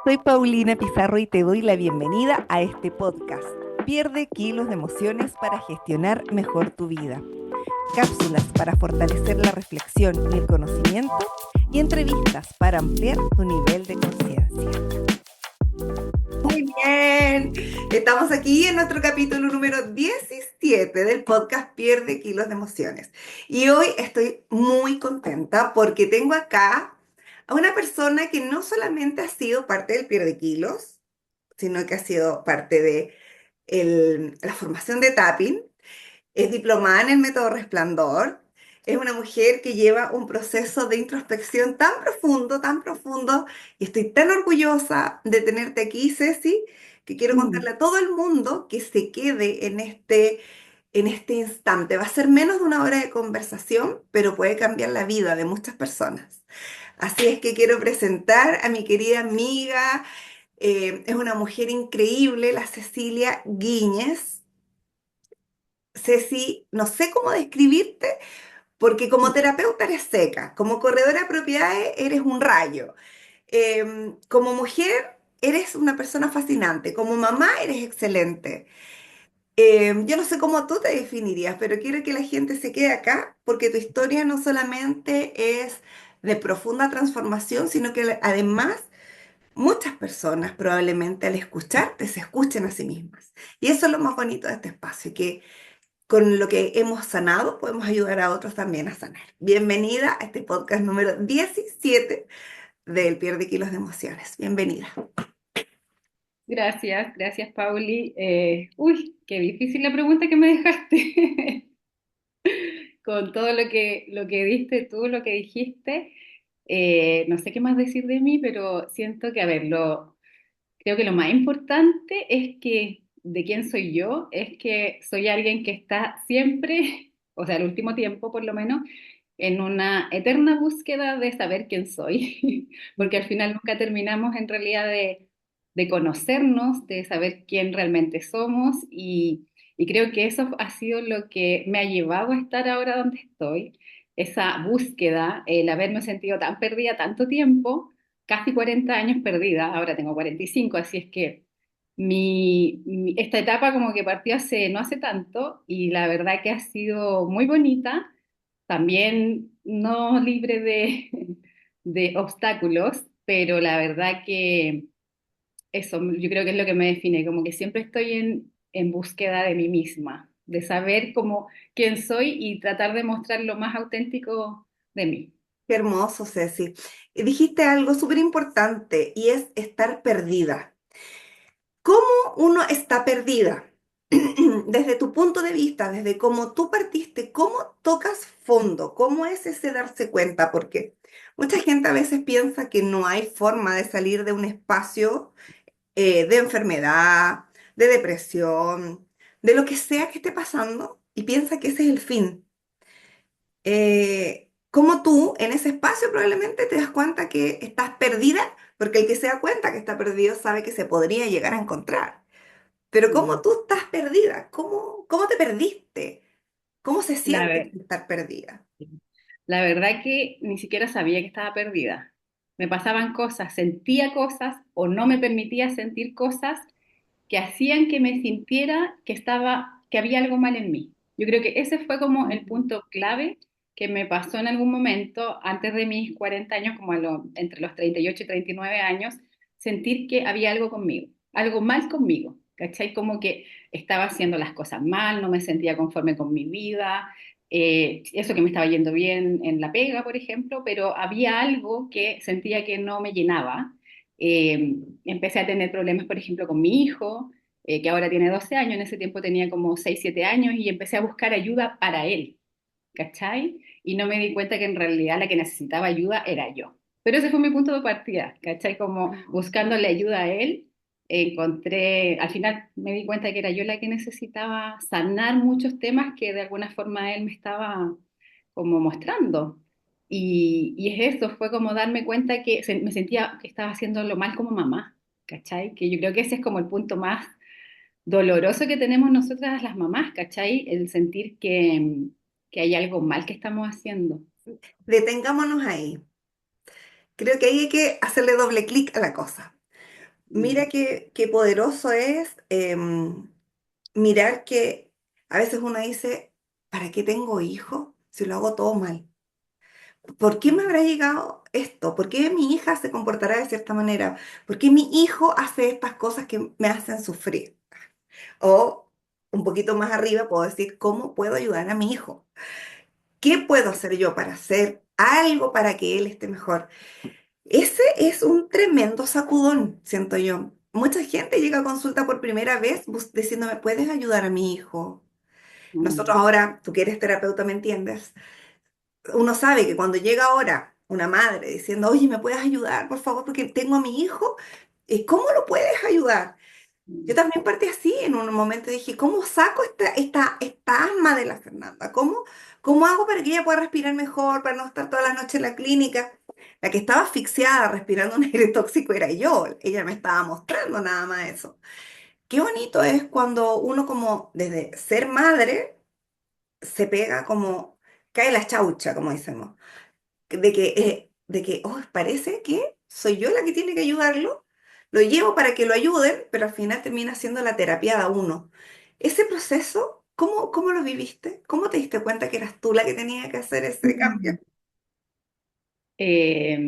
Soy Paulina Pizarro y te doy la bienvenida a este podcast. Pierde kilos de emociones para gestionar mejor tu vida. Cápsulas para fortalecer la reflexión y el conocimiento y entrevistas para ampliar tu nivel de conciencia. Muy bien, estamos aquí en nuestro capítulo número 17 del podcast Pierde kilos de emociones. Y hoy estoy muy contenta porque tengo acá a una persona que no solamente ha sido parte del Pierde kilos, sino que ha sido parte de la formación de Tapping. Es diplomada en el método Resplandor. Es una mujer que lleva un proceso de introspección tan profundo, y estoy tan orgullosa de tenerte aquí, Ceci, que quiero Mm. contarle a todo el mundo que se quede en este instante. Va a ser menos de una hora de conversación, pero puede cambiar la vida de muchas personas. Así es que quiero presentar a mi querida amiga, es una mujer increíble, la Cecilia Guíñez. Ceci, no sé cómo describirte, porque como terapeuta eres seca, como corredora de propiedades eres un rayo, como mujer eres una persona fascinante, como mamá eres excelente. Yo no sé cómo tú te definirías, pero quiero que la gente se quede acá, porque tu historia no solamente es de profunda transformación, sino que además muchas personas probablemente al escucharte se escuchen a sí mismas. Y eso es lo más bonito de este espacio, que con lo que hemos sanado, podemos ayudar a otros también a sanar. Bienvenida a este podcast número 17 del Pierde Kilos de Emociones. Bienvenida. Gracias, Pauli. Qué difícil la pregunta que me dejaste. Con todo lo que diste tú, lo que dijiste, no sé qué más decir de mí, pero siento que, a ver, creo que lo más importante es que, de quién soy yo, es que soy alguien que está siempre, o sea, el último tiempo por lo menos, en una eterna búsqueda de saber quién soy, porque al final nunca terminamos en realidad de conocernos, de saber quién realmente somos y creo que eso ha sido lo que me ha llevado a estar ahora donde estoy, esa búsqueda, el haberme sentido tan perdida tanto tiempo, casi 40 años perdida, ahora tengo 45, así es que esta etapa como que partió no hace tanto y la verdad que ha sido muy bonita, también no libre de obstáculos, pero la verdad que eso yo creo que es lo que me define, como que siempre estoy en búsqueda de mí misma, de saber cómo, quién soy y tratar de mostrar lo más auténtico de mí. Qué hermoso, Ceci. Y dijiste algo súper importante y es estar perdida. ¿Cómo uno está perdida? Desde tu punto de vista, desde cómo tú partiste, ¿cómo tocas fondo? ¿Cómo es ese darse cuenta? Porque mucha gente a veces piensa que no hay forma de salir de un espacio de enfermedad, de depresión, de lo que sea que esté pasando, y piensa que ese es el fin. Como tú, en ese espacio probablemente te das cuenta que estás perdida, porque el que se da cuenta que está perdido sabe que se podría llegar a encontrar. Pero ¿cómo tú estás perdida? ¿Cómo te perdiste? ¿Cómo se La, siente ver- estar perdida? la verdad que ni siquiera sabía que estaba perdida. Me pasaban cosas, sentía cosas o no me permitía sentir cosas que hacían que me sintiera que había algo mal en mí. Yo creo que ese fue como el punto clave que me pasó en algún momento antes de mis 40 años, como entre los 38 y 39 años, sentir que había algo conmigo, algo mal conmigo, ¿cachai? Como que estaba haciendo las cosas mal, no me sentía conforme con mi vida, eso que me estaba yendo bien en la pega, por ejemplo, pero había algo que sentía que no me llenaba. Empecé a tener problemas, por ejemplo, con mi hijo, que ahora tiene 12 años, en ese tiempo tenía como 6 7 años, y empecé a buscar ayuda para él, ¿cachai? Y no me di cuenta que en realidad la que necesitaba ayuda era yo. Pero ese fue mi punto de partida, ¿cachai? Como buscándole ayuda a él, al final me di cuenta que era yo la que necesitaba sanar muchos temas que de alguna forma él me estaba como mostrando. Y es eso, fue como darme cuenta que me sentía que estaba haciéndolo mal como mamá, ¿cachai? Que yo creo que ese es como el punto más doloroso que tenemos nosotras las mamás, ¿cachai? El sentir que hay algo mal que estamos haciendo. Detengámonos ahí. Creo que ahí hay que hacerle doble clic a la cosa. Mira qué poderoso es mirar que a veces uno dice, ¿para qué tengo hijos si lo hago todo mal? ¿Por qué me habrá llegado esto? ¿Por qué mi hija se comportará de cierta manera? ¿Por qué mi hijo hace estas cosas que me hacen sufrir? O un poquito más arriba puedo decir, ¿cómo puedo ayudar a mi hijo? ¿Qué puedo hacer yo para hacer algo para que él esté mejor? Ese es un tremendo sacudón, siento yo. Mucha gente llega a consulta por primera vez diciéndome, ¿puedes ayudar a mi hijo? Nosotros Mm. ahora, tú que eres terapeuta, ¿me entiendes? Uno sabe que cuando llega ahora una madre diciendo, oye, ¿me puedes ayudar, por favor? Porque tengo a mi hijo, ¿cómo lo puedes ayudar? Yo Mm. también partí así en un momento, dije, ¿cómo saco esta asma de la Fernanda? ¿Cómo hago para que ella pueda respirar mejor, para no estar toda la noche en la clínica? La que estaba asfixiada respirando un aire tóxico era yo, ella me estaba mostrando nada más eso. Qué bonito es cuando uno como desde ser madre se pega como, cae la chaucha, como decimos de que parece que soy yo la que tiene que ayudarlo, lo llevo para que lo ayuden, pero al final termina siendo la terapia de uno. Ese proceso, ¿cómo lo viviste? ¿Cómo te diste cuenta que eras tú la que tenía que hacer ese cambio? Mm. Eh,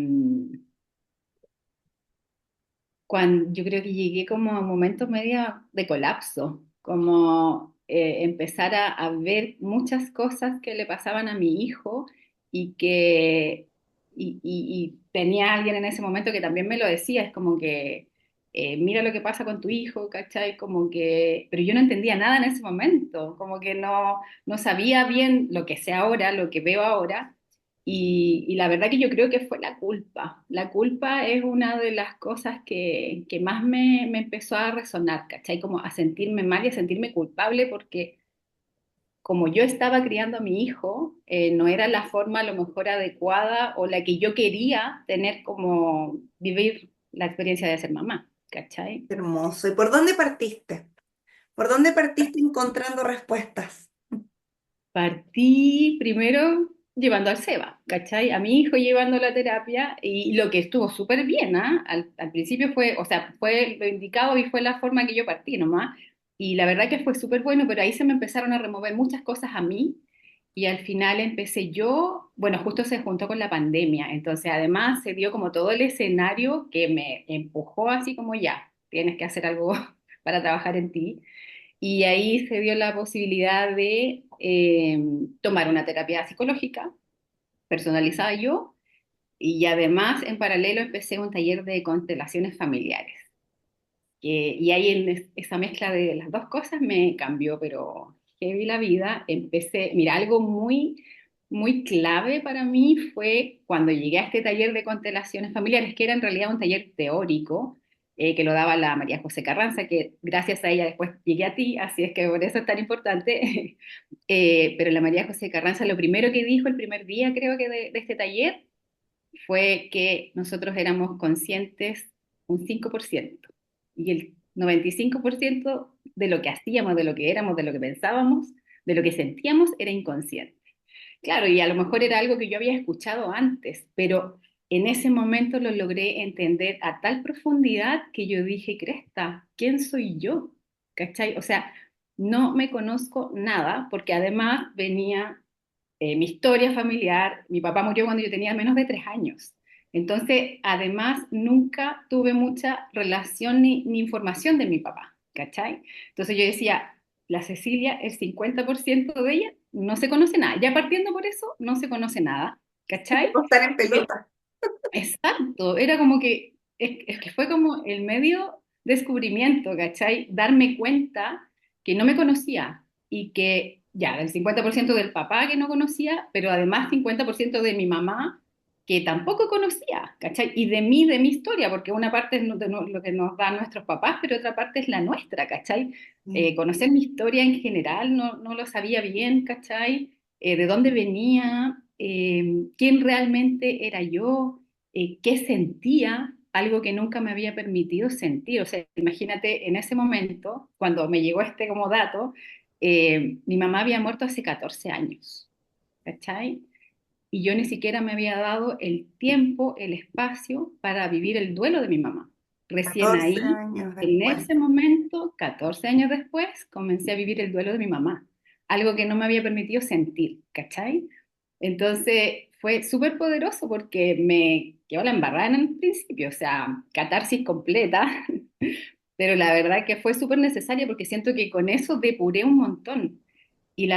yo creo que llegué como a momentos medio de colapso, como empezar a ver muchas cosas que le pasaban a mi hijo y que y tenía alguien en ese momento que también me lo decía, es como que mira lo que pasa con tu hijo, ¿cachai? Como que, pero yo no entendía nada en ese momento, como que no sabía bien lo que sé ahora, lo que veo ahora. Y la verdad que yo creo que fue la culpa. La culpa es una de las cosas que más me empezó a resonar, ¿cachai? Como a sentirme mal y a sentirme culpable porque como yo estaba criando a mi hijo, no era la forma a lo mejor adecuada o la que yo quería tener como vivir la experiencia de ser mamá, ¿cachai? Hermoso. ¿Y por dónde partiste? ¿Por dónde partiste encontrando respuestas? Partí primero llevando al Seba, ¿cachai? A mi hijo llevando la terapia y lo que estuvo súper bien, ¿ah? Al principio fue, o sea, fue lo indicado y fue la forma que yo partí nomás. Y la verdad que fue súper bueno, pero ahí se me empezaron a remover muchas cosas a mí y al final empecé yo, bueno, justo se juntó con la pandemia, entonces además se dio como todo el escenario que me empujó así como ya, tienes que hacer algo para trabajar en ti. Y ahí se dio la posibilidad de tomar una terapia psicológica personalizada yo, y además en paralelo empecé un taller de constelaciones familiares. Y ahí en esa mezcla de las dos cosas me cambió, pero heavy la vida. Empecé, mira, algo muy clave para mí fue cuando llegué a este taller de constelaciones familiares, que era en realidad un taller teórico, que lo daba la María José Carranza, que gracias a ella después llegué a ti, así es que por eso es tan importante. Pero la María José Carranza lo primero que dijo el primer día, creo que de este taller, fue que nosotros éramos conscientes un 5% y el 95% de lo que hacíamos, de lo que éramos, de lo que pensábamos, de lo que sentíamos era inconsciente. Claro, y a lo mejor era algo que yo había escuchado antes, pero en ese momento lo logré entender a tal profundidad que yo dije, Cresta, ¿quién soy yo? ¿Cachai? O sea, no me conozco nada porque además venía mi historia familiar. Mi papá murió cuando yo tenía menos de 3 años. Entonces, además, nunca tuve mucha relación ni información de mi papá, ¿cachai? Entonces yo decía, la Cecilia, el 50% de ella no se conoce nada. Ya partiendo por eso, no se conoce nada, ¿cachai? Estar en Y pelota. exacto, era como que, es que fue como el medio descubrimiento, ¿cachai? Darme cuenta que no me conocía y que ya, del 50% del papá que no conocía, pero además 50% de mi mamá que tampoco conocía, ¿cachai? Y de mí, de mi historia, porque una parte es lo que nos dan nuestros papás, pero otra parte es la nuestra, ¿cachai? Sí. Conocer mi historia en general no lo sabía bien, ¿cachai? De dónde venía, quién realmente era yo, qué sentía, algo que nunca me había permitido sentir. O sea, imagínate en ese momento, cuando me llegó este como dato, mi mamá había muerto hace 14 años, ¿cachai? Y yo ni siquiera me había dado el tiempo, el espacio para vivir el duelo de mi mamá. Recién 14 ahí, años en después. ese momento, 14 años después, comencé a vivir el duelo de mi mamá, algo que no me había permitido sentir, ¿cachai? Entonces fue súper poderoso porque me quedó la embarrada en el principio, o sea, catarsis completa, pero la verdad que fue súper necesaria porque siento que con eso depuré un montón. Y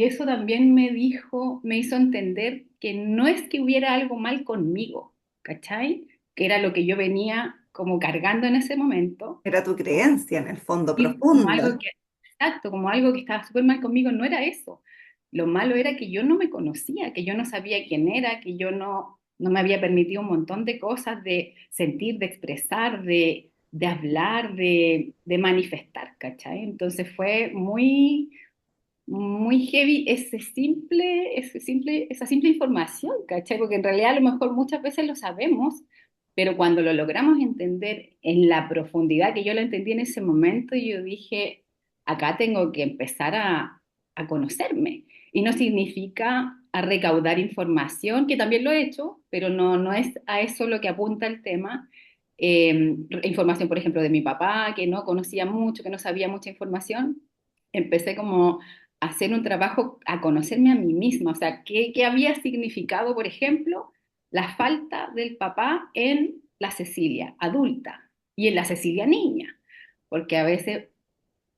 eso también me hizo entender que no es que hubiera algo mal conmigo, ¿cachai? Que era lo que yo venía como cargando en ese momento, Era tu creencia en el fondo y como profunda. algo que, exacto, como algo que estaba súper mal conmigo, no era eso. Lo malo era que yo no me conocía, que yo no sabía quién era, que yo no me había permitido un montón de cosas, de sentir, de expresar, de hablar, de manifestar, ¿cachai? Entonces fue muy heavy esa simple información, ¿cachai? Porque en realidad a lo mejor muchas veces lo sabemos, pero cuando lo logramos entender en la profundidad que yo lo entendí en ese momento, yo dije, acá tengo que empezar a conocerme. Y no significa a recaudar información, que también lo he hecho, pero no es a eso lo que apunta el tema. Información, por ejemplo, de mi papá, que no conocía mucho, que no sabía mucha información. Empecé como hacer un trabajo a conocerme a mí misma, o sea, qué había significado, por ejemplo, la falta del papá en la Cecilia adulta y en la Cecilia niña, porque a veces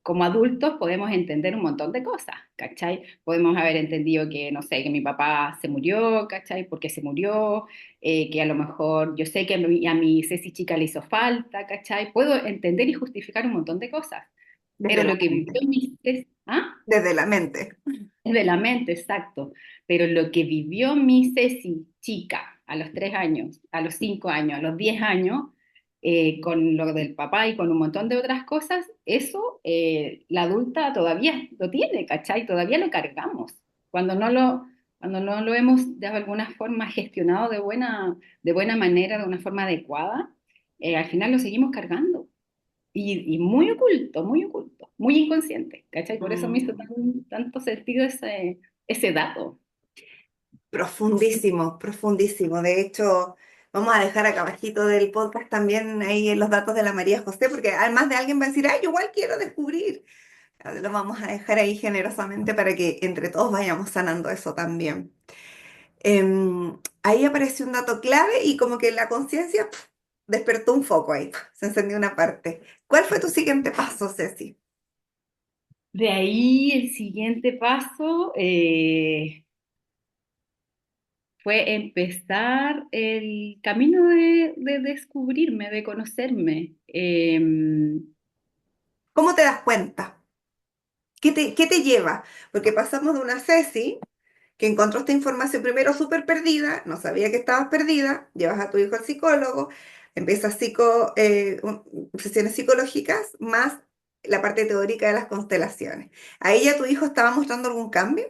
como adultos podemos entender un montón de cosas, ¿cachai? Podemos haber entendido que, no sé, que mi papá se murió, ¿cachai? ¿Por qué se murió? Que a lo mejor yo sé que a mi Ceci chica le hizo falta, ¿cachai? Puedo entender y justificar un montón de cosas, Desde pero la lo que vivió mente. mi Ceci, ¿ah? Desde la mente. Es de la mente, exacto. Pero lo que vivió mi Ceci, chica, a los 3 años, a los 5 años, a los 10 años, con lo del papá y con un montón de otras cosas, eso la adulta todavía lo tiene, ¿cachai? Todavía lo cargamos. Cuando cuando no lo hemos de alguna forma gestionado de buena manera, de una forma adecuada, al final lo seguimos cargando y muy oculto, muy inconsciente, ¿cachai? Por eso me hizo Mm. tanto sentido ese dato. Profundísimo, profundísimo. De hecho, vamos a dejar acá abajito del podcast también ahí en los datos de la María José, porque además de alguien va a decir, ay, yo igual quiero descubrir. Lo vamos a dejar ahí generosamente para que entre todos vayamos sanando eso también. Ahí apareció un dato clave y como que la conciencia despertó un foco ahí, se encendió una parte. ¿Cuál fue tu siguiente paso, Ceci? De ahí el siguiente paso fue empezar el camino de descubrirme, de conocerme. ¿Cómo te das cuenta? ¿Qué te lleva? Porque pasamos de una Ceci que encontró esta información primero súper perdida, no sabía que estabas perdida, llevas a tu hijo al psicólogo, empiezas sesiones psicológicas más la parte teórica de las constelaciones. ¿Ahí ya tu hijo estaba mostrando algún cambio?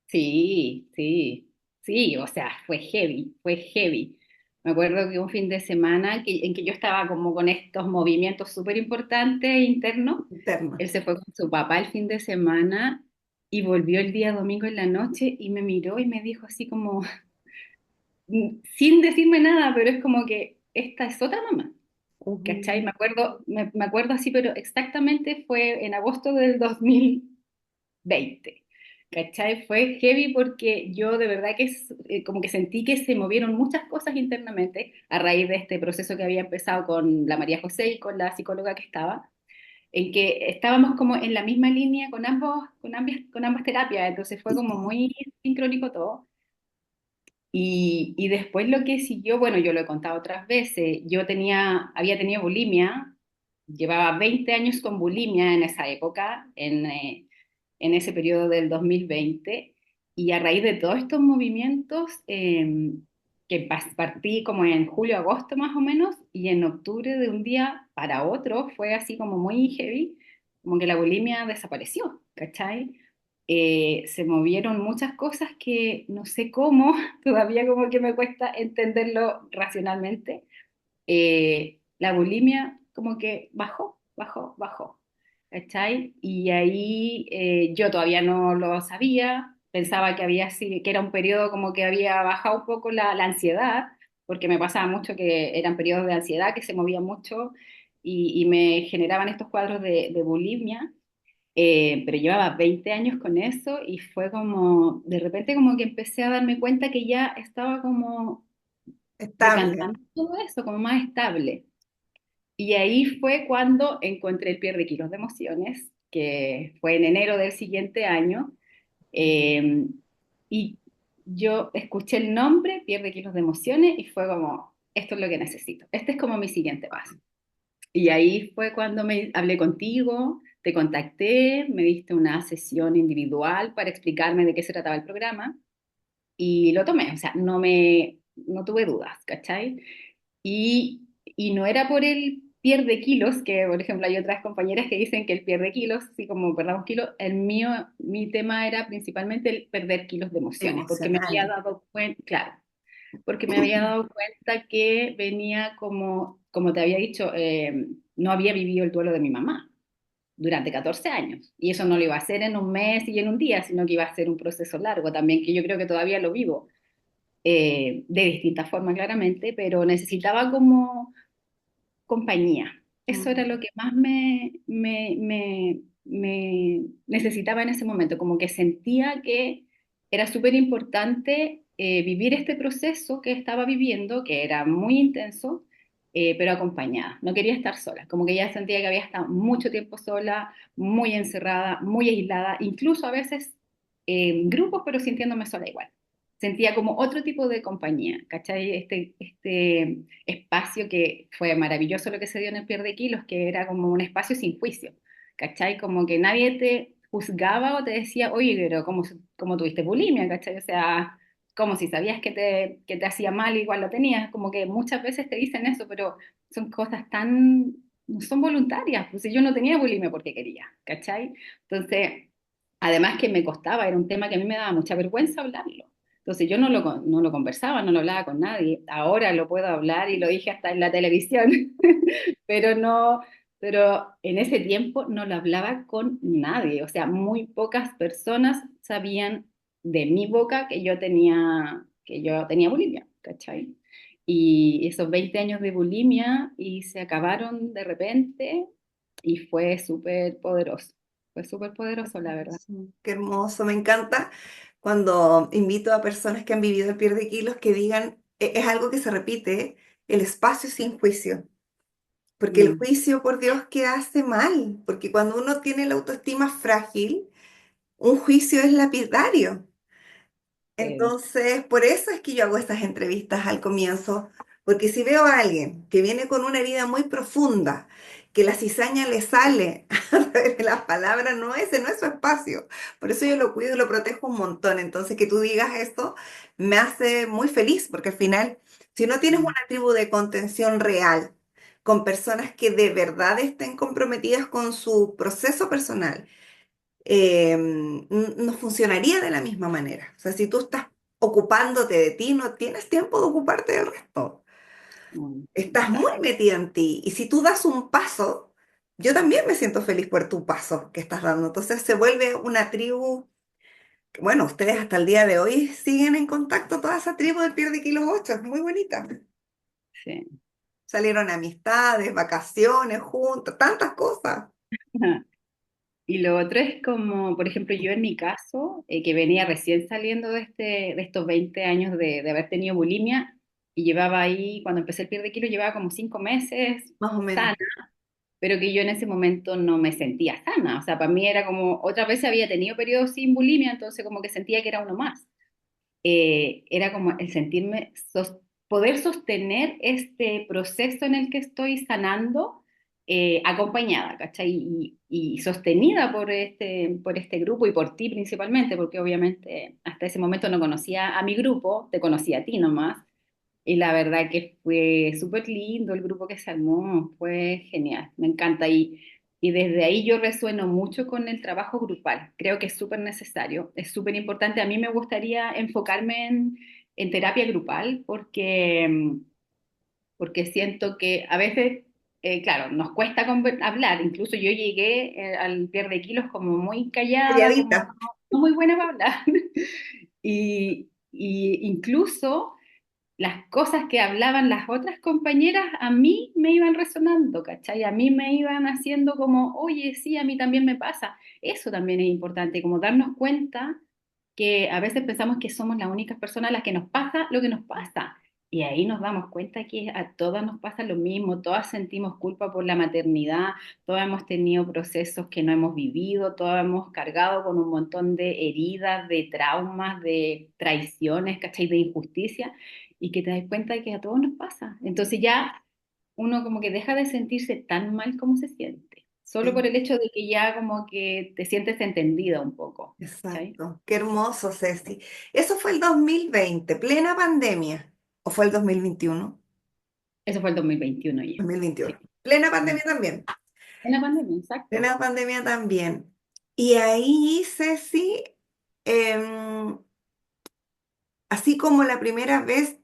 Sí, sí, sí, o sea, fue heavy, fue heavy. Me acuerdo que un fin de semana en que yo estaba como con estos movimientos súper importantes internos, Interno. él se fue con su papá el fin de semana y volvió el día domingo en la noche y me miró y me dijo así como, sin decirme nada, pero es como que esta es otra mamá, ¿cachai? Ujú. Me acuerdo así, pero exactamente fue en agosto del 2020. ¿Cachai? Fue heavy porque yo de verdad que como que sentí que se movieron muchas cosas internamente a raíz de este proceso que había empezado con la María José y con la psicóloga que estaba, en que estábamos como en la misma línea con ambas terapias, entonces fue como muy sincrónico todo. Y después lo que siguió, bueno, yo lo he contado otras veces, había tenido bulimia, llevaba 20 años con bulimia en esa época, en ese periodo del 2020, y a raíz de todos estos movimientos, que partí como en julio, agosto más o menos, y en octubre de un día para otro fue así como muy heavy, como que la bulimia desapareció, ¿cachai? Se movieron muchas cosas que no sé cómo, todavía como que me cuesta entenderlo racionalmente. La bulimia como que bajó, ¿cachai? Y ahí yo todavía no lo sabía, pensaba que que era un periodo como que había bajado un poco la ansiedad, porque me pasaba mucho que eran periodos de ansiedad, que se movía mucho y me generaban estos cuadros de bulimia. Pero llevaba 20 años con eso y fue como, de repente como que empecé a darme cuenta que ya estaba como Estable. decantando todo eso, como más estable. Y ahí fue cuando encontré el Pierde Kilos de Emociones, que fue en enero del siguiente año. eh, y yo escuché el nombre, Pierde Kilos de Emociones, y fue como, esto es lo que necesito. Este es como mi siguiente paso. Y ahí fue cuando me hablé contigo, te contacté, me diste una sesión individual para explicarme de qué se trataba el programa y lo tomé, o sea, no tuve dudas, ¿cachai? Y no era por el pierde kilos, que por ejemplo hay otras compañeras que dicen que el pierde kilos, así como perdamos kilos, el mío, mi tema era principalmente el perder kilos de emociones, porque me había Emocional. dado cuenta, claro, porque me había dado cuenta que venía como te había dicho, no había vivido el duelo de mi mamá durante 14 años. Y eso no lo iba a hacer en un mes y en un día, sino que iba a ser un proceso largo también, que yo creo que todavía lo vivo, de distintas formas claramente, pero necesitaba como compañía. Eso era lo Mm. que más me necesitaba en ese momento, como que sentía que era súper importante vivir este proceso que estaba viviendo, que era muy intenso, pero acompañada. No quería estar sola, como que ya sentía que había estado mucho tiempo sola, muy encerrada, muy aislada, incluso a veces en grupos, pero sintiéndome sola igual. Sentía como otro tipo de compañía, ¿cachai? Este espacio que fue maravilloso lo que se dio en el Pierde Kilos, que era como un espacio sin juicio, ¿cachai? Como que nadie te juzgaba o te decía, oye, pero ¿cómo tuviste bulimia? ¿Cachai? O sea, como si sabías que te hacía mal, igual lo tenías, como que muchas veces te dicen eso, pero son cosas tan, no son voluntarias, pues si yo no tenía bulimia porque quería, ¿cachai? Entonces, además que me costaba, era un tema que a mí me daba mucha vergüenza hablarlo. Entonces yo no lo conversaba, no lo hablaba con nadie. Ahora lo puedo hablar y lo dije hasta en la televisión, pero no, pero en ese tiempo no lo hablaba con nadie. O sea, muy pocas personas sabían de mi boca que yo tenía bulimia, ¿cachai? Y esos 20 años de bulimia y se acabaron de repente y fue súper poderoso, la verdad. Sí, qué hermoso, me encanta cuando invito a personas que han vivido el pierde kilos que digan, Es algo que se repite, el espacio sin juicio, porque el Mm, juicio, por Dios, que hace mal, porque cuando uno tiene la autoestima frágil, un juicio es lapidario. sí. Entonces, por eso es que yo hago estas entrevistas al comienzo, porque si veo a alguien que viene con una herida muy profunda, que la cizaña le sale a través de las palabras, ese no es su espacio. Por eso yo lo cuido y lo protejo un montón. Entonces, que tú digas esto me hace muy feliz, porque al final, si no tienes una Mm, tribu de contención real, con personas que de verdad estén comprometidas con su proceso personal, no funcionaría de la misma manera. O sea, si tú estás ocupándote de ti, no tienes tiempo de ocuparte del resto. Estás muy exacto. metida en ti. Y si tú das un paso, yo también me siento feliz por tu paso que estás dando. Entonces se vuelve una tribu. Bueno, ustedes hasta el día de hoy siguen en contacto, toda esa tribu del Pierde Kilos 8, es muy bonita. Sí. Salieron amistades, vacaciones juntos, tantas cosas. Y lo otro es como, por ejemplo, yo en mi caso, que venía recién saliendo de estos 20 años de haber tenido bulimia, y llevaba ahí, cuando empecé el pierde kilo, llevaba como 5 meses Más o menos. sana, pero que yo en ese momento no me sentía sana. O sea, para mí era como, otra vez había tenido periodos sin bulimia, entonces como que sentía que era uno más. Era como el sentirme, poder sostener este proceso en el que estoy sanando, acompañada, ¿cachai? Y sostenida por este grupo y por ti principalmente, porque obviamente hasta ese momento no conocía a mi grupo, te conocía a ti nomás. Y la verdad que fue súper lindo el grupo que se armó, fue genial, me encanta. Y desde ahí yo resueno mucho con el trabajo grupal, creo que es súper necesario, es súper importante. A mí me gustaría enfocarme en terapia grupal porque siento que a veces, claro, nos cuesta hablar, incluso yo llegué al pierde kilos como muy callada, como Calladita. no muy buena para hablar. Y incluso las cosas que hablaban las otras compañeras a mí me iban resonando, ¿cachai? A mí me iban haciendo como, oye, sí, a mí también me pasa. Eso también es importante, como darnos cuenta que a veces pensamos que somos las únicas personas a las que nos pasa lo que nos pasa. Y ahí nos damos cuenta que a todas nos pasa lo mismo, todas sentimos culpa por la maternidad, todas hemos tenido procesos que no hemos vivido, todas hemos cargado con un montón de heridas, de traumas, de traiciones, ¿cachai? De injusticia, y que te das cuenta de que a todos nos pasa. Entonces ya uno como que deja de sentirse tan mal como se siente, solo por Sí, el hecho de que ya como que te sientes entendida un poco, ¿cachai? exacto. Qué hermoso, Ceci. Eso fue el 2020, plena pandemia. ¿O fue el 2021? Eso fue el 2021 ya. Sí. 2021. Plena Mm. pandemia también. En la pandemia, exacto. Plena pandemia también. Y ahí, Ceci, em, así como la primera vez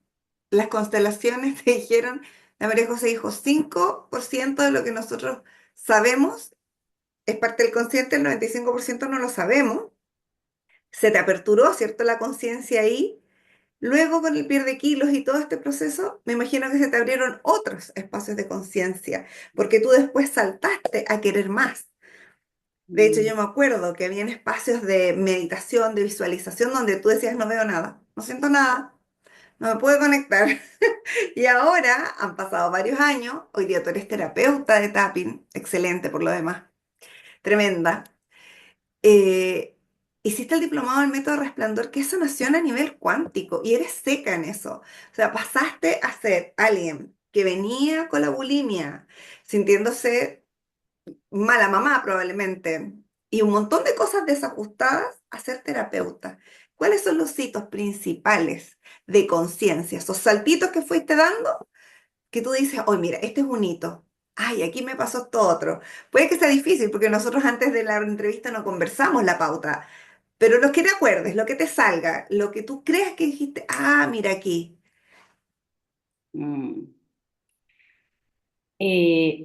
las constelaciones te dijeron, la María José dijo, 5% de lo que nosotros sabemos es parte del consciente, el 95% no lo sabemos. Se te aperturó, ¿cierto? La conciencia ahí. Luego, con el pierde kilos y todo este proceso, me imagino que se te abrieron otros espacios de conciencia, porque tú después saltaste a querer más. De hecho, Mm, yo me acuerdo que habían espacios de meditación, de visualización, donde tú decías, no veo nada, no siento nada, no me puedo conectar. Y ahora han pasado varios años, hoy día tú eres terapeuta de tapping, excelente por lo demás, tremenda. eh, Hiciste el diplomado en método resplandor, que es sanación a nivel cuántico, y eres seca en eso. O sea, pasaste a ser alguien que venía con la bulimia, sintiéndose mala mamá probablemente, y un montón de cosas desajustadas, a ser terapeuta. ¿Cuáles son los hitos principales de conciencia? Esos saltitos que fuiste dando, que tú dices, oye, mira, este es un hito. Ay, aquí me pasó esto otro. Puede que sea difícil porque nosotros antes de la entrevista no conversamos la pauta, pero lo que te acuerdes, lo que te salga, lo que tú creas que dijiste, ah, mira aquí. mm.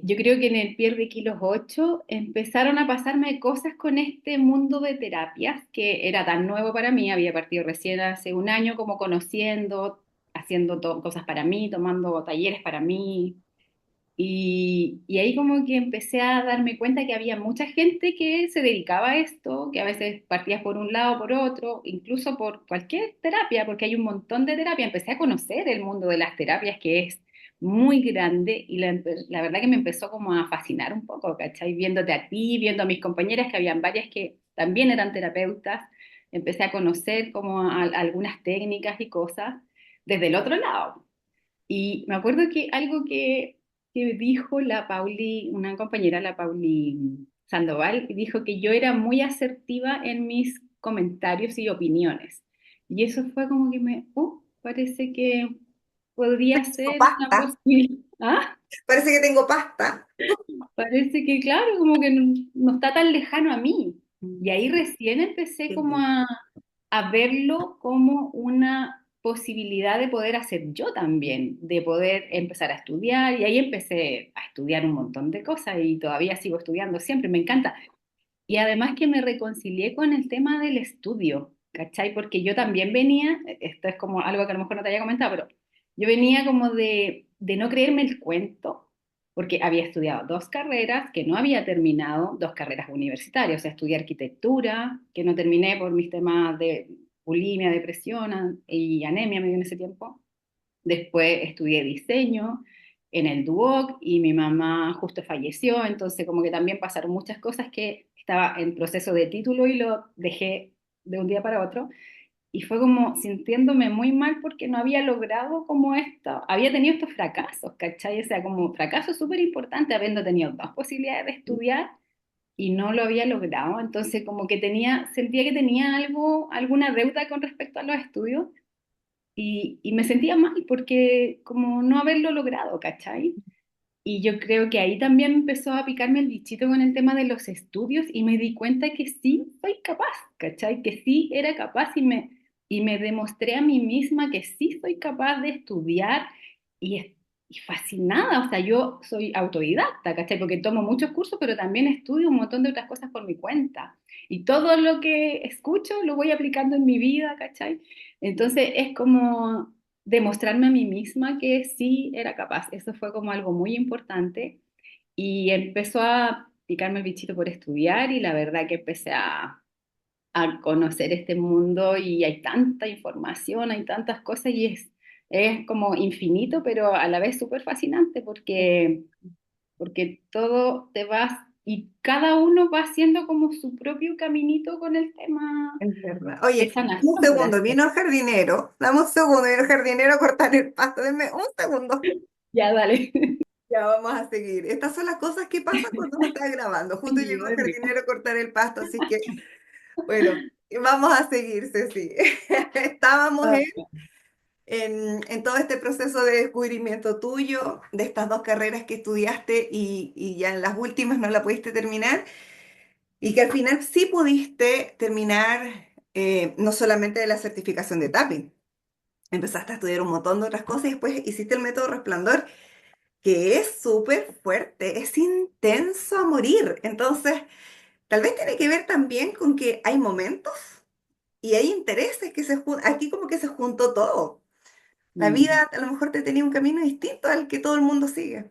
Yo creo que en el Pierde Kilos 8 empezaron a pasarme cosas con este mundo de terapias que era tan nuevo para mí, había partido recién hace un año como conociendo, haciendo cosas para mí, tomando talleres para mí, y ahí como que empecé a darme cuenta que había mucha gente que se dedicaba a esto, que a veces partías por un lado, por otro, incluso por cualquier terapia, porque hay un montón de terapia. Empecé a conocer el mundo de las terapias, que es muy grande, y la verdad que me empezó como a fascinar un poco, ¿cachai? Viéndote a ti, viendo a mis compañeras, que habían varias que también eran terapeutas, empecé a conocer como algunas técnicas y cosas desde el otro lado. Y me acuerdo que algo que dijo la Pauli, una compañera, la Pauli Sandoval, dijo que yo era muy asertiva en mis comentarios y opiniones. Y eso fue como que parece que podría Tengo ser una pasta, posibilidad. ¿Ah? parece que tengo pasta. Parece que, claro, como que no está tan lejano a mí. Y ahí Mm, recién empecé como sí. a verlo como una posibilidad de poder hacer yo también, de poder empezar a estudiar. Y ahí empecé a estudiar un montón de cosas y todavía sigo estudiando siempre, me encanta. Y además que me reconcilié con el tema del estudio, ¿cachai? Porque yo también venía, esto es como algo que a lo mejor no te había comentado, pero yo venía como de no creerme el cuento, porque había estudiado dos carreras que no había terminado, dos carreras universitarias, o sea, estudié arquitectura, que no terminé por mis temas de bulimia, depresión y anemia me dio en ese tiempo. Después estudié diseño en el Duoc y mi mamá justo falleció, entonces como que también pasaron muchas cosas que estaba en proceso de título y lo dejé de un día para otro. Y fue como sintiéndome muy mal porque no había logrado como esto, había tenido estos fracasos, ¿cachai? O sea, como fracasos súper importantes, habiendo tenido dos posibilidades de estudiar y no lo había logrado. Entonces como que sentía que tenía algo, alguna deuda con respecto a los estudios y me sentía mal porque como no haberlo logrado, ¿cachai? Y yo creo que ahí también empezó a picarme el bichito con el tema de los estudios y me di cuenta que sí soy capaz, ¿cachai? Que sí era capaz y me demostré a mí misma que sí soy capaz de estudiar y, y fascinada, o sea, yo soy autodidacta, ¿cachai? Porque tomo muchos cursos, pero también estudio un montón de otras cosas por mi cuenta. Y todo lo que escucho lo voy aplicando en mi vida, ¿cachai? Entonces es como demostrarme a mí misma que sí era capaz. Eso fue como algo muy importante y empezó a picarme el bichito por estudiar y la verdad que empecé a conocer este mundo y hay tanta información, hay tantas cosas y es como infinito, pero a la vez súper fascinante porque todo te vas y cada uno va haciendo como su propio caminito con el tema Es verdad. de Oye, un sanación, por segundo, así vino decirlo. el jardinero. Dame un segundo, vino el jardinero a cortar el pasto. Denme un segundo. Ya, dale. Ya vamos a seguir. Estas son las cosas que pasan cuando uno está grabando. Justo llegó Llegó el de nuevo. jardinero a cortar el pasto, así que, bueno, vamos a seguir, Ceci. Estábamos Ah, en todo este proceso de descubrimiento tuyo, de estas dos carreras que estudiaste y ya en las últimas no la pudiste terminar, y que al final sí pudiste terminar no solamente de la certificación de tapping, empezaste a estudiar un montón de otras cosas y después hiciste el método Resplandor, que es súper fuerte, es intenso a morir. Entonces, tal vez tiene que ver también con que hay momentos y hay intereses que se juntan, aquí como que se juntó todo. La vida mm. a lo mejor te tenía un camino distinto al que todo el mundo sigue.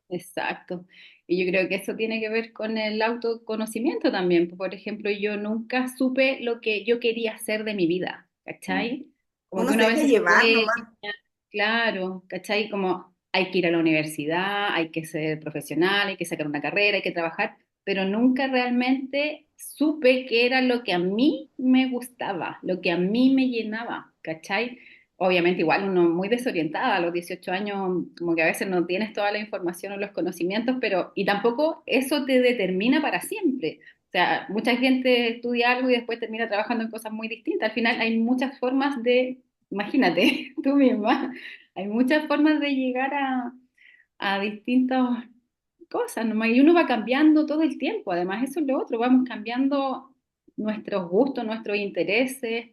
Exacto. Y yo creo que eso tiene que ver con el autoconocimiento también. Por ejemplo, yo nunca supe lo que yo quería hacer de mi vida, Mm. ¿cachai? Como que Uno uno se a deja veces llevar cree, nomás. claro, ¿cachai? Como hay que ir a la universidad, hay que ser profesional, hay que sacar una carrera, hay que trabajar, pero nunca realmente supe qué era lo que a mí me gustaba, lo que a mí me llenaba, ¿cachai? Obviamente igual uno muy desorientada a los 18 años, como que a veces no tienes toda la información o los conocimientos, pero y tampoco eso te determina para siempre. O sea, mucha gente estudia algo y después termina trabajando en cosas muy distintas. Al final hay muchas formas imagínate tú misma, hay muchas formas de llegar a distintas cosas, nomás, y uno va cambiando todo el tiempo. Además, eso es lo otro, vamos cambiando nuestros gustos, nuestros intereses,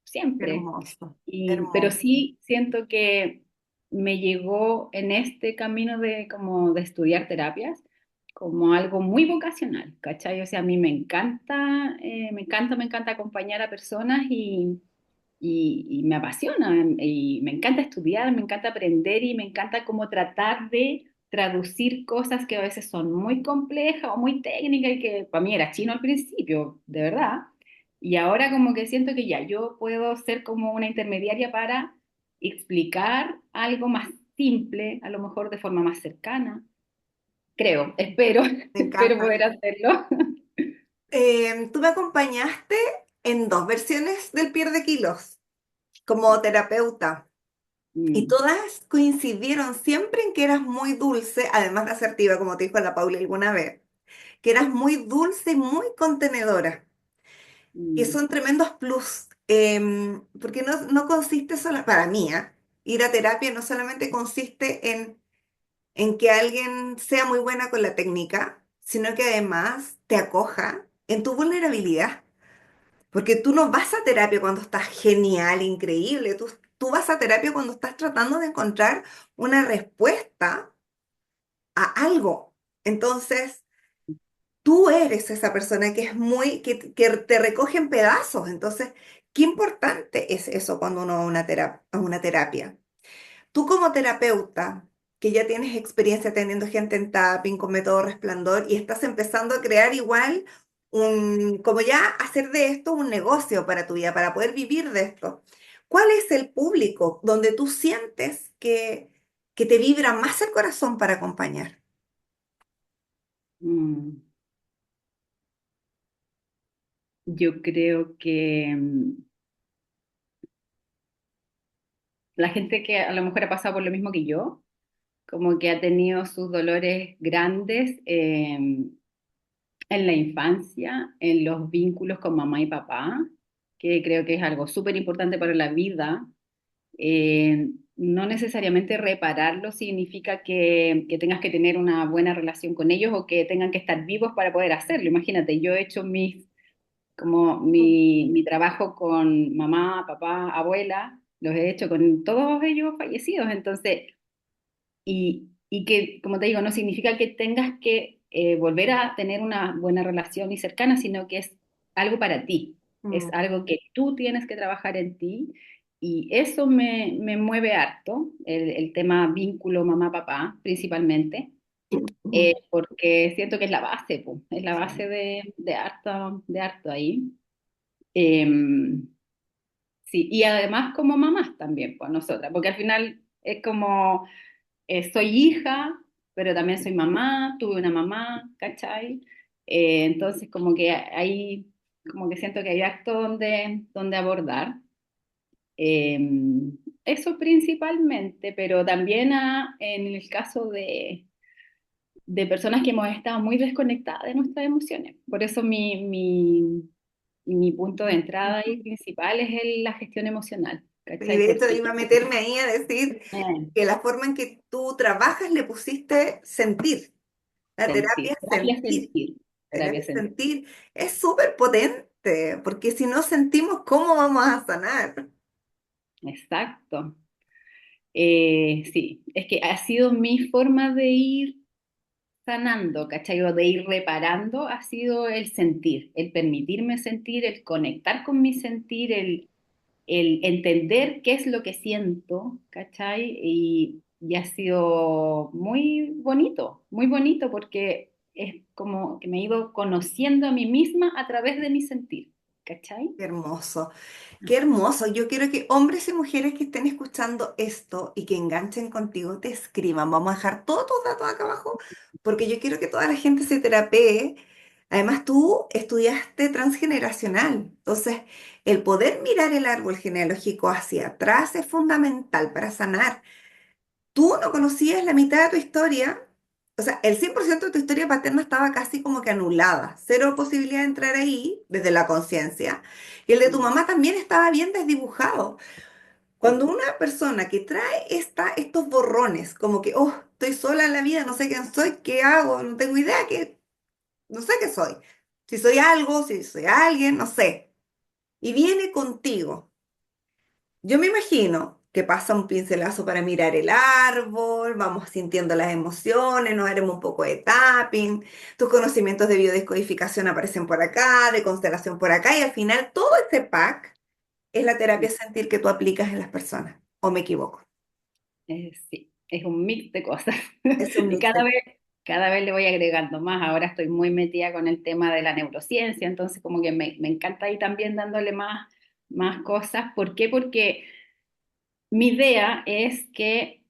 siempre. Hermoso, Pero hermoso. sí siento que me llegó en este camino de como de estudiar terapias como algo muy vocacional, ¿cachai? O sea, a mí me encanta acompañar a personas y me apasiona y me encanta estudiar, me encanta aprender y me encanta como tratar de traducir cosas que a veces son muy complejas o muy técnicas y que para mí era chino al principio, de verdad. Y ahora como que siento que ya yo puedo ser como una intermediaria para explicar algo más simple, a lo mejor de forma más cercana. Creo, espero, Me espero encanta. poder hacerlo. Tú me acompañaste en dos versiones del Pierde Kilos como terapeuta y Mm, todas coincidieron siempre en que eras muy dulce, además de asertiva, como te dijo la Paula alguna vez, que eras muy dulce y muy contenedora, que mm, son tremendos plus, porque no consiste solo, para mí, ir a terapia no solamente consiste en que alguien sea muy buena con la técnica, sino que además te acoja en tu vulnerabilidad. Porque tú no vas a terapia cuando estás genial, increíble. Tú vas a terapia cuando estás tratando de encontrar una respuesta a algo. Entonces, tú eres esa persona que es que te recoge en pedazos. Entonces, qué importante es eso cuando uno va a a una terapia. Tú como terapeuta, que ya tienes experiencia atendiendo gente en tapping con método Resplandor y estás empezando a crear igual como ya hacer de esto un negocio para tu vida, para poder vivir de esto. ¿Cuál es el público donde tú sientes que te vibra más el corazón para acompañar? mm. Yo creo que la gente que a lo mejor ha pasado por lo mismo que yo, como que ha tenido sus dolores grandes en la infancia, en los vínculos con mamá y papá, que creo que es algo súper importante para la vida. No necesariamente repararlo significa que tengas que tener una buena relación con ellos o que tengan que estar vivos para poder hacerlo. Imagínate, yo he hecho mi trabajo con mamá, papá, abuela, los he hecho con todos ellos fallecidos, entonces, y que, como te digo, no significa que tengas que volver a tener una buena relación y cercana, sino que es algo para ti, es Mm. algo que tú tienes que trabajar en ti y eso me mueve harto, el tema vínculo mamá-papá principalmente, porque siento que es la base, po, es la base de harto ahí. Em, sí, y además como mamás también, pues nosotras, porque al final es como, soy hija, pero también soy mamá, tuve una mamá, ¿cachai? Entonces como que ahí, como que siento que hay acto donde abordar. Eh, Eso principalmente, pero también en el caso de personas que hemos estado muy desconectadas de nuestras emociones. Por eso mi punto de entrada y principal es la gestión emocional, Y ¿cachai? de hecho Porque iba a meterme ahí a decir eh, que la forma en que tú trabajas le pusiste sentir. La terapia sentir, es sentir. terapia Terapia es sentir. sentir es súper potente, porque si no sentimos, ¿cómo vamos a sanar? Exacto. Sí, es que ha sido mi forma de ir sanando, ¿cachai? O de ir reparando ha sido el sentir, el permitirme sentir, el conectar con mi sentir, el entender qué es lo que siento, ¿cachai? Y ha sido muy bonito porque es como que me he ido conociendo a mí misma a través de mi sentir, ¿cachai? Qué hermoso, qué hermoso. Yo quiero que hombres y mujeres que estén escuchando esto y que enganchen contigo te escriban. Vamos a dejar todos tus datos acá abajo porque yo quiero que toda la gente se terapee. Además, tú estudiaste transgeneracional, entonces el poder mirar el árbol genealógico hacia atrás es fundamental para sanar. Tú no conocías la mitad de tu historia, o sea, el 100% de tu historia paterna estaba casi como que anulada, cero posibilidad de entrar ahí desde la conciencia, y el de tu Mm, mamá también estaba bien desdibujado. mm, Cuando una persona que trae estos borrones, como que, oh, estoy sola en la vida, no sé quién soy, qué hago, no tengo idea, no sé qué soy, si soy algo, si soy alguien, no sé, y viene contigo. Yo me imagino que pasa un pincelazo para mirar el árbol, vamos sintiendo las emociones, nos haremos un poco de tapping, tus conocimientos de biodescodificación aparecen por acá, de constelación por acá, y al final todo este pack es la mm. terapia sentir que tú aplicas en las personas. ¿O me equivoco? Sí, es un mix de cosas. Es un Y mix de... cada vez le voy agregando más. Ahora estoy muy metida con el tema de la neurociencia, entonces como que me encanta ahí también dándole más cosas. ¿Por qué? Porque mi idea es que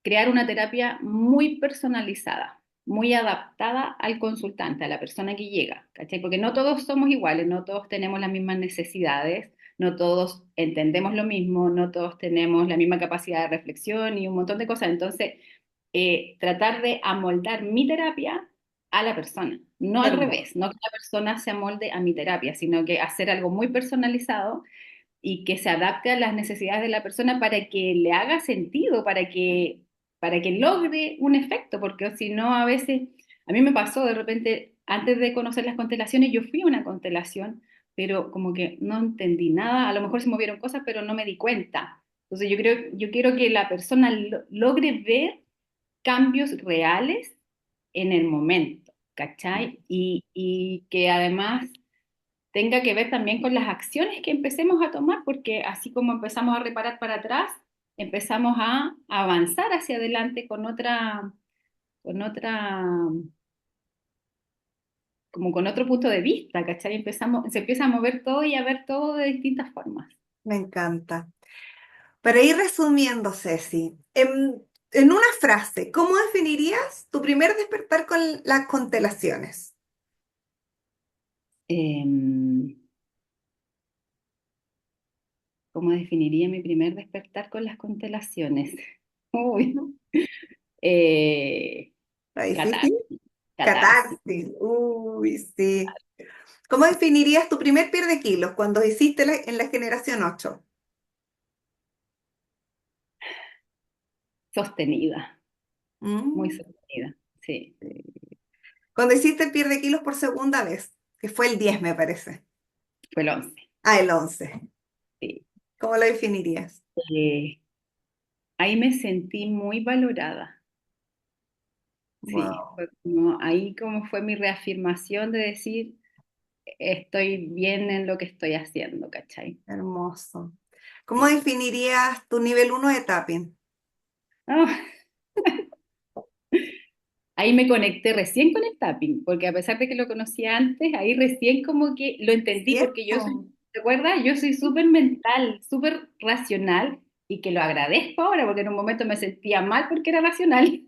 crear una terapia muy personalizada, muy adaptada al consultante, a la persona que llega, ¿cachai? Porque no todos somos iguales, no todos tenemos las mismas necesidades, no todos entendemos lo mismo, no todos tenemos la misma capacidad de reflexión y un montón de cosas. Entonces, tratar de amoldar mi terapia a la persona, no al Hermoso. revés, no que la persona se amolde a mi terapia, sino que hacer algo muy personalizado y que se adapte a las necesidades de la persona para que le haga sentido, para que logre un efecto, porque si no, a veces, a mí me pasó de repente, antes de conocer las constelaciones, yo fui a una constelación, pero como que no entendí nada, a lo mejor se movieron cosas, pero no me di cuenta. Entonces yo quiero que la persona logre ver cambios reales en el momento, ¿cachai? Y que además tenga que ver también con las acciones que empecemos a tomar, porque así como empezamos a reparar para atrás, empezamos a avanzar hacia adelante con otra, como con otro punto de vista, ¿cachai? Se empieza a mover todo y a ver todo de distintas formas. Me encanta. Para ir resumiendo, Ceci, en una frase, ¿cómo definirías tu primer despertar con las constelaciones? Eh, ¿Cómo definiría mi primer despertar con las constelaciones? Uy, Ujú. eh, ¿Está catar, difícil? catarsis. Catarsis. Uy, sí. ¿Cómo definirías tu primer pierde kilos cuando hiciste en la generación 8? Sostenida, muy Mm. sostenida, sí, Cuando hiciste el pierde kilos por segunda vez, que fue el 10, me parece. fue el 11. Ah, el 11. Sí. ¿Cómo lo definirías? Eh, Ahí me sentí muy valorada, sí, Wow, fue ahí como fue mi reafirmación de decir, estoy bien en lo que estoy haciendo, ¿cachai? hermoso. ¿Cómo definirías tu nivel uno de tapping? Ah, ahí me conecté recién con el tapping, porque a pesar de que lo conocía antes, ahí recién como que lo entendí, porque yo soy, ¿Cierto? ¿te acuerdas? Yo soy súper mental, súper racional, y que lo agradezco ahora, porque en un momento me sentía mal porque era racional,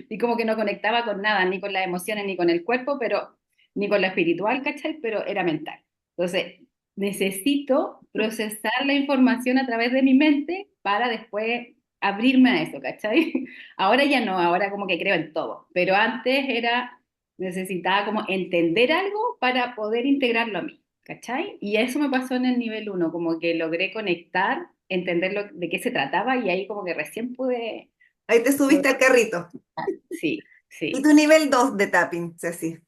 y como que no conectaba con nada, ni con las emociones, ni con el cuerpo, pero ni con lo espiritual, ¿cachai? Pero era mental. Entonces, necesito procesar la información a través de mi mente para después abrirme a eso, ¿cachai? Ahora ya no, ahora como que creo en todo, pero antes era, necesitaba como entender algo para poder integrarlo a mí, ¿cachai? Y eso me pasó en el nivel uno, como que logré conectar, entender de qué se trataba y ahí como que recién pude Ahí te subiste al lograr. carrito. Sí, ¿Y sí. tu nivel 2 de tapping, Ceci?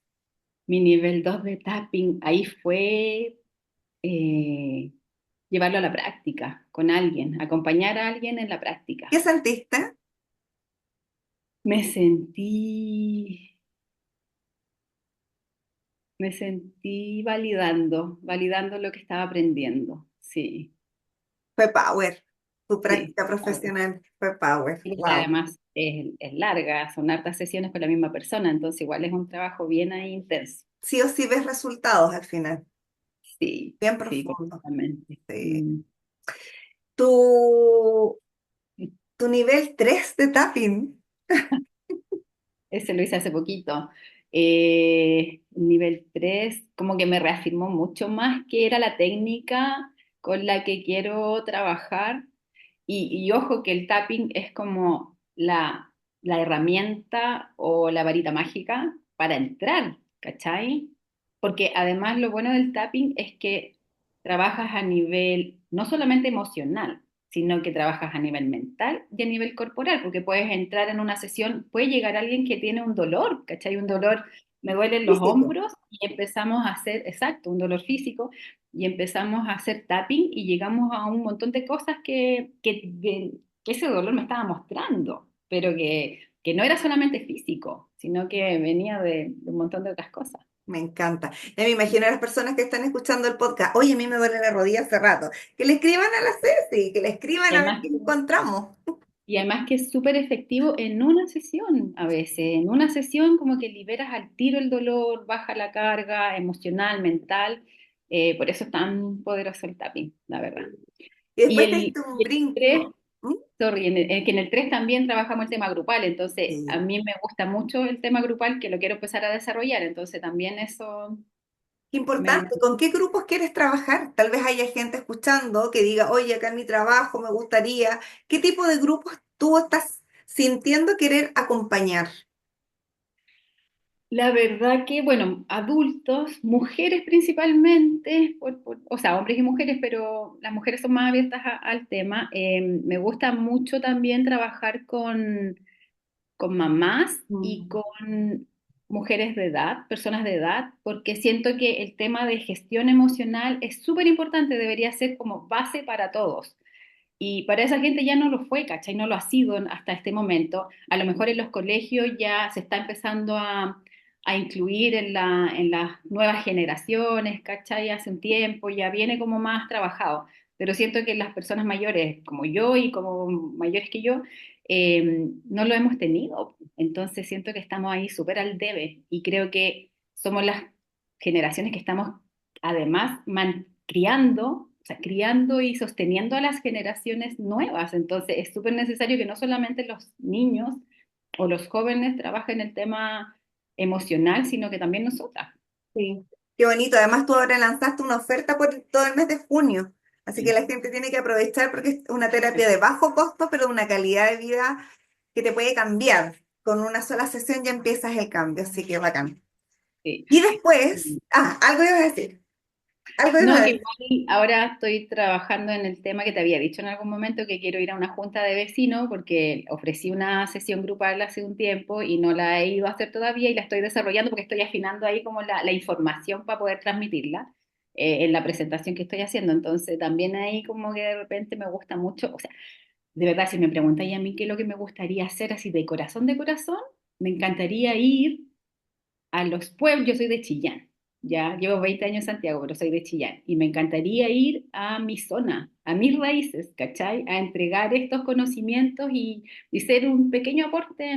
Mi nivel 2 de tapping, ahí fue eh, llevarlo a la práctica con alguien, acompañar a alguien en la ¿Qué práctica. sentiste? Me sentí, me sentí validando lo que estaba aprendiendo. Sí, Fue power. Tu sí. práctica profesional fue power. Y Wow. además es larga, son hartas sesiones con la misma persona, entonces igual es un trabajo bien ahí intenso. Sí o sí ves resultados al final. Sí, Bien sí, profundo. completamente. Sí. Tu, tu nivel 3 de tapping. Ese lo hice hace poquito. Nivel 3 como que me reafirmó mucho más que era la técnica con la que quiero trabajar. Y ojo que el tapping es como la herramienta o la varita mágica para entrar, ¿cachai? Porque además lo bueno del tapping es que trabajas a nivel no solamente emocional, sino que trabajas a nivel mental y a nivel corporal, porque puedes entrar en una sesión, puede llegar alguien que tiene un dolor, ¿cachai? Un dolor, me duelen los Físico. hombros y empezamos a hacer, exacto, un dolor físico, y empezamos a hacer tapping y llegamos a un montón de cosas que ese dolor me estaba mostrando, pero que no era solamente físico, sino que venía de un montón de otras cosas. Me encanta. Ya me imagino a las personas que están escuchando el podcast. Oye, a mí me duele la rodilla hace rato. Que le escriban a la Ceci, que le escriban Y a ver además qué encontramos. Y además que es súper efectivo en una sesión a veces. En una sesión como que liberas al tiro el dolor, baja la carga emocional, mental. Por eso es tan poderoso el tapping, la verdad. Y Y después te el, diste un y el 3, brinco. ¿Mm? sorry, que en el 3 también trabajamos el tema grupal. Entonces, a Sí. mí me gusta mucho el tema grupal que lo quiero empezar a desarrollar. Entonces, también eso Qué me... importante. ¿Con qué grupos quieres trabajar? Tal vez haya gente escuchando que diga, oye, acá en mi trabajo me gustaría. ¿Qué tipo de grupos tú estás sintiendo querer acompañar? La verdad que, bueno, adultos, mujeres principalmente, o sea, hombres y mujeres, pero las mujeres son más abiertas al tema. Me gusta mucho también trabajar con mamás y Mm. con mujeres de edad, personas de edad, porque siento que el tema de gestión emocional es súper importante, debería ser como base para todos. Y para esa gente ya no lo fue, ¿cachai? No lo ha sido hasta este momento. A lo mejor en los colegios ya se está empezando a incluir en las nuevas generaciones, ¿cachai? Hace un tiempo ya viene como más trabajado. Pero siento que las personas mayores, como yo y como mayores que yo, no lo hemos tenido. Entonces siento que estamos ahí súper al debe y creo que somos las generaciones que estamos además criando, o sea, criando y sosteniendo a las generaciones nuevas. Entonces, es súper necesario que no solamente los niños o los jóvenes trabajen el tema emocional, sino que también nosotras. Sí. Qué bonito. Además, tú ahora lanzaste una oferta por todo el mes de junio. Así que Sí, la gente tiene que aprovechar porque es una terapia de bajo costo, pero de una calidad de vida que te puede cambiar. Con una sola sesión ya empiezas el cambio, así que bacán. sí. Y después, algo ibas a decir, algo ibas No, a que decir. igual ahora estoy trabajando en el tema que te había dicho en algún momento, que quiero ir a una junta de vecinos porque ofrecí una sesión grupal hace un tiempo y no la he ido a hacer todavía y la estoy desarrollando porque estoy afinando ahí como la información para poder transmitirla en la presentación que estoy haciendo. Entonces también ahí como que de repente me gusta mucho, o sea, de verdad si me preguntáis a mí qué es lo que me gustaría hacer así de corazón, me encantaría ir a los pueblos, yo soy de Chillán. ya llevo 20 años en Santiago, pero soy de Chillán, y me encantaría ir a mi zona, a mis raíces, ¿cachai? A entregar estos conocimientos y ser un pequeño aporte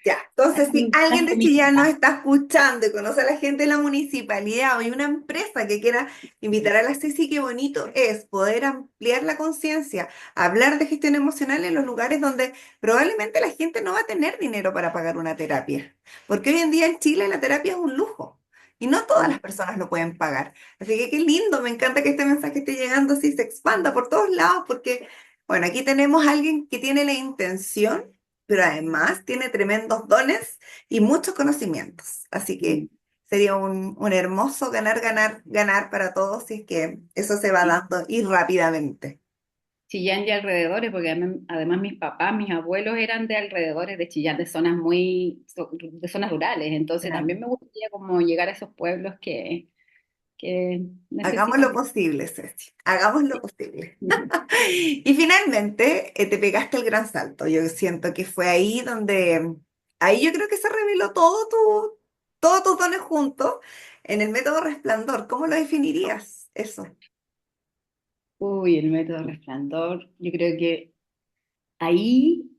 Ya, entonces si en alguien la de Chillán nos comunidad. está escuchando y conoce a la gente de la municipalidad o hay una empresa que quiera invitar a la Ceci, qué bonito es poder ampliar la conciencia, hablar de gestión emocional en los lugares donde probablemente la gente no va a tener dinero para pagar una terapia. Porque hoy en día en Chile la terapia es un lujo y no todas las personas lo pueden pagar. Así que qué lindo, me encanta que este mensaje esté llegando así, se expanda por todos lados porque, bueno, aquí tenemos a alguien que tiene la intención, pero además tiene tremendos dones y muchos conocimientos. Así que Mm. sería un hermoso ganar, ganar, ganar para todos si es que eso se va Sí. dando y rápidamente. Chillán y alrededores, porque además mis papás, mis abuelos eran de alrededores de Chillán, de zonas de zonas rurales, entonces Claro. también me gustaría como llegar a esos pueblos que Hagamos lo necesitan. posible, Ceci. Hagamos lo Sí. posible. Y finalmente te pegaste el gran salto. Yo siento que fue ahí donde, ahí yo creo que se reveló todos tus dones juntos en el método Resplandor. ¿Cómo lo definirías eso? Uy, el método Resplandor, yo creo que ahí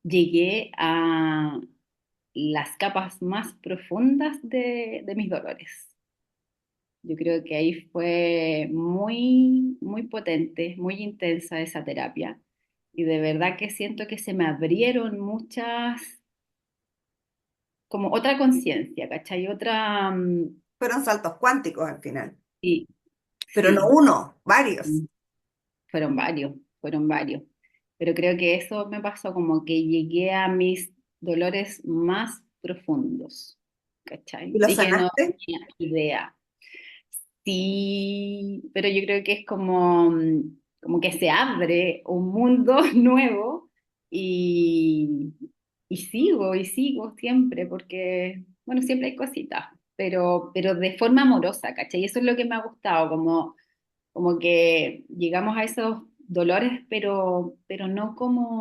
llegué a las capas más profundas de mis dolores. Yo creo que ahí fue muy, muy potente, muy intensa esa terapia. Y de verdad que siento que se me abrieron muchas, como otra conciencia, ¿cachai? Otra, Fueron saltos cuánticos al final, sí, pero no sí, uno, varios. fueron varios, fueron varios. Pero creo que eso me pasó como que llegué a mis dolores más profundos, ¿Y ¿cachai? lo Y que no sanaste? tenía idea. Sí, pero yo creo que es como, como que se abre un mundo nuevo y, y sigo siempre, porque, bueno, siempre hay cositas, pero de forma amorosa, ¿cachai? Y eso es lo que me ha gustado, como que llegamos a esos dolores, pero no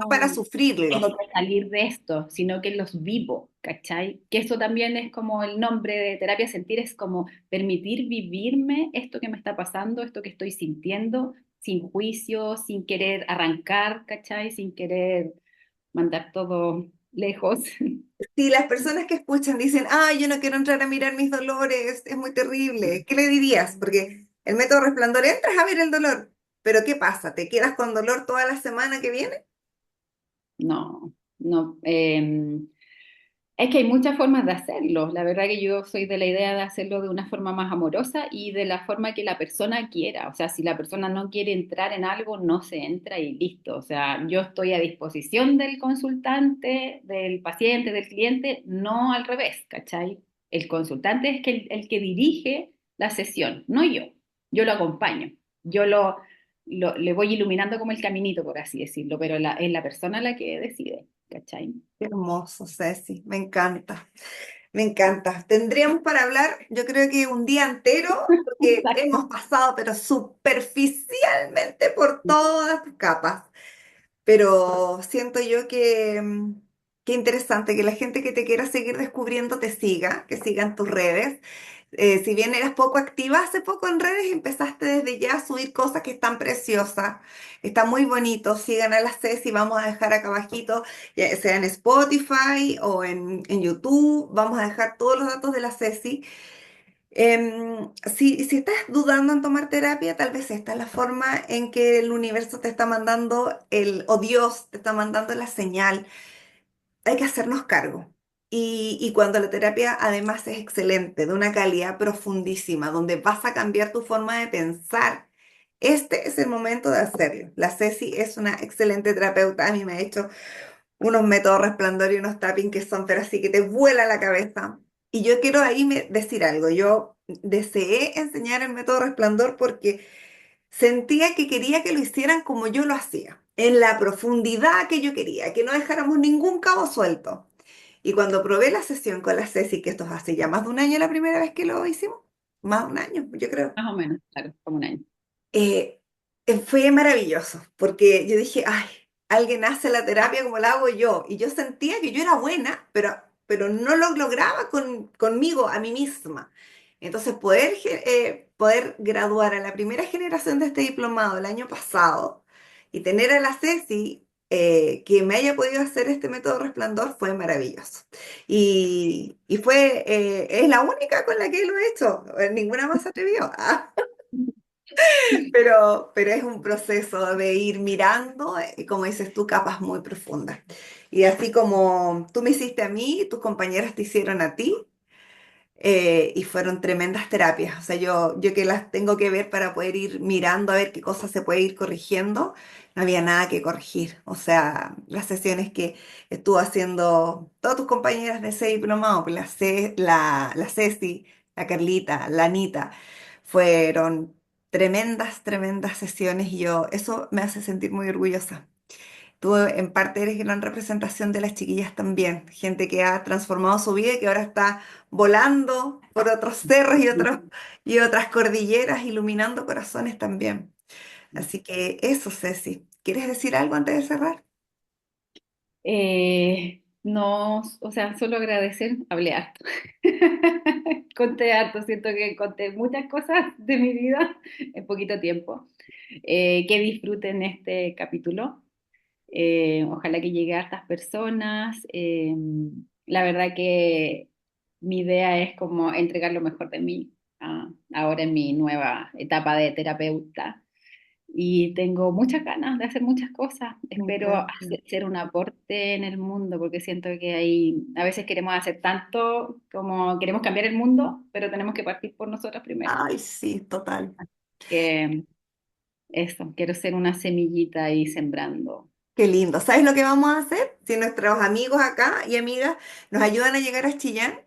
Para como sufrirlos. tengo que salir de esto, sino que los vivo, ¿cachai? Que eso también es como el nombre de terapia sentir, es como permitir vivirme esto que me está pasando, esto que estoy sintiendo, sin juicio, sin querer arrancar, ¿cachai? Sin querer mandar todo lejos. Si las personas que escuchan dicen, ah, yo no quiero entrar a mirar mis dolores, es muy terrible, ¿qué le dirías? Porque el método Resplandor entras a ver el dolor, pero ¿qué pasa? ¿Te quedas con dolor toda la semana que viene? No, no. Es que hay muchas formas de hacerlo. La verdad que yo soy de la idea de hacerlo de una forma más amorosa y de la forma que la persona quiera. O sea, si la persona no quiere entrar en algo, no se entra y listo. O sea, yo estoy a disposición del consultante, del paciente, del cliente, no al revés, ¿cachai? El consultante es que el que dirige la sesión, no yo. Yo lo acompaño. Yo le voy iluminando como el caminito, por así decirlo, pero es la persona la que decide, ¿cachai? Qué hermoso, Ceci, me encanta, me encanta. Tendríamos para hablar, yo creo que un día entero, porque Exacto. hemos pasado, pero superficialmente por todas tus capas. Pero siento yo que qué interesante que la gente que te quiera seguir descubriendo te siga, que sigan tus redes. Si bien eras poco activa hace poco en redes, empezaste desde ya a subir cosas que están preciosas, está muy bonito. Sigan a la Ceci, vamos a dejar acá abajito, ya sea en Spotify o en YouTube, vamos a dejar todos los datos de la Ceci. Si estás dudando en tomar terapia, tal vez esta es la forma en que el universo te está mandando o Dios te está mandando la señal. Hay que hacernos cargo. Y cuando la terapia además es excelente, de una calidad profundísima, donde vas a cambiar tu forma de pensar, este es el momento de hacerlo. La Ceci es una excelente terapeuta. A mí me ha hecho unos métodos resplandor y unos tapping que son, pero así que te vuela la cabeza. Y yo quiero ahí decir algo. Yo deseé enseñar el método resplandor porque sentía que quería que lo hicieran como yo lo hacía, en la profundidad que yo quería, que no dejáramos ningún cabo suelto. Y cuando probé la sesión con la Ceci, que esto es hace ya más de un año la primera vez que lo hicimos, más de un año, yo creo, Más o menos, claro, como un año. eh, fue maravilloso, porque yo dije, ay, alguien hace la terapia como la hago yo. Y yo sentía que yo era buena, pero pero no lo lograba conmigo, a mí misma. Entonces, poder graduar a la primera generación de este diplomado el año pasado y tener a la Ceci que me haya podido hacer este método resplandor fue maravilloso. Y es la única con la que lo he hecho, ninguna más se atrevió. Pero es un proceso de ir mirando, como dices tú, capas muy profundas. Y así como tú me hiciste a mí, tus compañeras te hicieron a ti, y fueron tremendas terapias. O sea, yo que las tengo que ver para poder ir mirando a ver qué cosas se puede ir corrigiendo, no había nada que corregir. O sea, las sesiones que estuvo haciendo todas tus compañeras de ese diplomado, pues la Ceci, la Carlita, la Anita, fueron tremendas, tremendas sesiones y eso me hace sentir muy orgullosa. Tú en parte eres gran representación de las chiquillas también, gente que ha transformado su vida y que ahora está volando por otros cerros y otras cordilleras, iluminando corazones también. Así que eso, Ceci. ¿Quieres decir algo antes de cerrar? No, o sea, solo agradecer, hablé harto. Conté harto, siento que conté muchas cosas de mi vida en poquito tiempo. Que disfruten este capítulo. Ojalá que llegue a hartas personas. La verdad que mi idea es como entregar lo mejor de mí, ahora en mi nueva etapa de terapeuta. Y tengo muchas ganas de hacer muchas cosas. Me Espero encanta. ser un aporte en el mundo, porque siento que a veces queremos hacer tanto como queremos cambiar el mundo, pero tenemos que partir por nosotros primero. Ay, sí, total. Que eso, quiero ser una semillita ahí sembrando. Qué lindo. ¿Sabes lo que vamos a hacer? Si nuestros amigos acá y amigas nos ayudan a llegar a Chillán,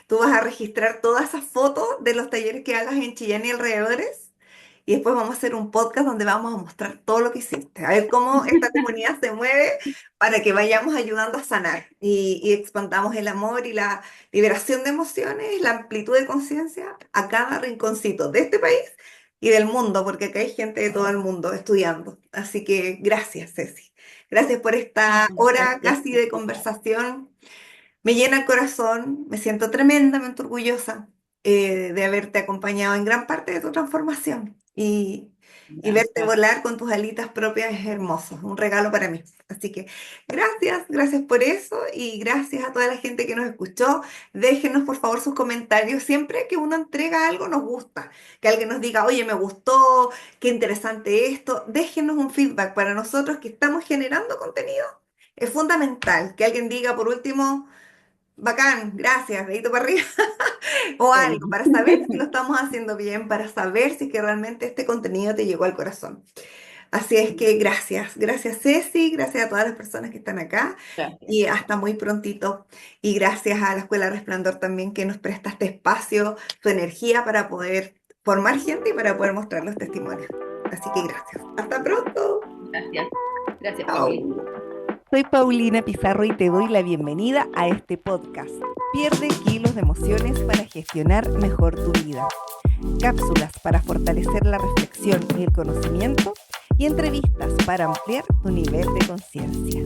tú vas a registrar todas esas fotos de los talleres que hagas en Chillán y alrededores. Y después vamos a hacer un podcast donde vamos a mostrar todo lo que hiciste. A ver cómo esta comunidad se mueve para que vayamos ayudando a sanar y expandamos el amor y la liberación de emociones, la amplitud de conciencia a cada rinconcito de este país y del mundo, porque acá hay gente de todo el mundo estudiando. Así que gracias, Ceci. Gracias por esta hora Gracias. casi de conversación. Me llena el corazón, me siento tremendamente orgullosa de haberte acompañado en gran parte de tu transformación y verte Gracias. volar con tus alitas propias es hermoso, un regalo para mí. Así que gracias, gracias por eso y gracias a toda la gente que nos escuchó. Déjenos por favor sus comentarios. Siempre que uno entrega algo nos gusta, que alguien nos diga, oye, me gustó, qué interesante esto. Déjenos un feedback para nosotros que estamos generando contenido. Es fundamental que alguien diga por último. Bacán, gracias, dedito para arriba, o algo, Sí. para saber si lo estamos haciendo bien, para saber si es que realmente este contenido te llegó al corazón. Así es que gracias, gracias Ceci, gracias a todas las personas que están acá Gracias. y hasta muy prontito. Y gracias a la Escuela Resplandor también que nos presta este espacio, su energía para poder formar gente y para poder mostrar los testimonios. Así que gracias. Hasta pronto. Gracias. Gracias, Pauli. Chao. Soy Paulina Pizarro y te doy la bienvenida a este podcast. Pierde kilos de emociones para gestionar mejor tu vida. Cápsulas para fortalecer la reflexión y el conocimiento y entrevistas para ampliar tu nivel de conciencia.